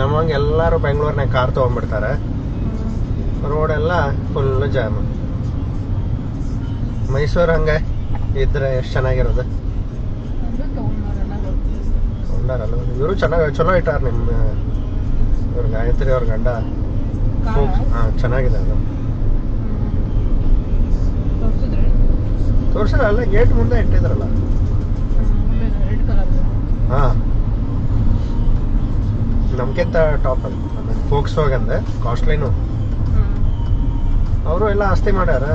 ನಮ್ಮಂಗೆ ಎಲ್ಲರೂ ಬೆಂಗಳೂರಿನಾಗ ಕಾರ್ ತೊಗೊಂಡ್ಬಿಡ್ತಾರೆ. ರೋಡೆಲ್ಲ full jam. Mysuru ಹಂಗೆ ಇದ್ರೆ ಎಷ್ಟು ಚೆನ್ನಾಗಿರೋದು. ತಗೊಂಡಾರಲ್ಲ ಇವರು ಚಲೋ ಇಟ್ಟಾರ. ನಿಮ್ಮ ಇವ್ರ ಗಾಯತ್ರಿ ಅವ್ರ ಗಂಡ ಚೆನ್ನಾಗಿದೆ ಅದು. ತೋರ್ಸಿಲ್ಲ, ಅಲ್ಲ ಗೇಟ್ ಮುಂದೆ ಇಟ್ಟಿದ್ರಲ್ಲ. ಹಾ, ನಮ್ಗಿಂತ ಟಾಪ್ ಅದು. ಫೋಕ್ಸ್ ವ್ಯಾಗನ್ ಕಾಸ್ಟ್ಲಿನು. ಅವರು ಎಲ್ಲ ಆಸ್ತಿ ಮಾಡ್ಯಾರ.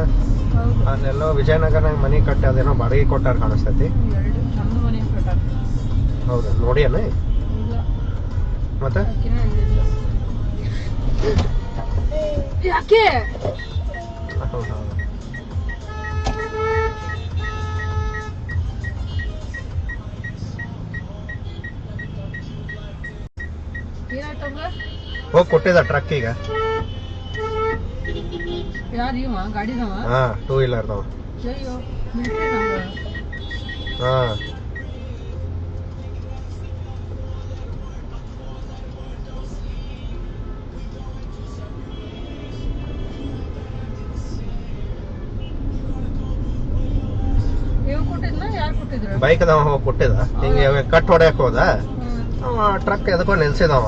ಅಲ್ಲೆಲ್ಲೋ ವಿಜಯನಗರನಾಗ ಮನಿ ಕಟ್ಟಿ ಅದೇನೋ ಬಾಡಿಗೆ ಕೊಟ್ಟಾರ ಕಾಣಿಸ್ತೈತಿ. ಹೌದು, ನೋಡಿ ಅನ್ನ ಮತ್ತೆ ಯಾಕೆ ಹೋಗಿ ಕೊಟ್ಟಿದ ಟ್ರಕ್ ಈಗ. ಯಾರು ಗಾಡಿದವ? ಹಾ, 2 ವೀಲರ್ದವ. ಹಾ, ಬೈಕ್ ಅದಾವ ಹೋಗಿ ಕೊಟ್ಟಿದ. ಹಿಂಗೆ ಕಟ್ ಹೊಡ್ಯಾಕ ಹೋದ. ಟ್ರಕ್ ಎದಕ್ಕೋ ನಿಲ್ಸಿದವ.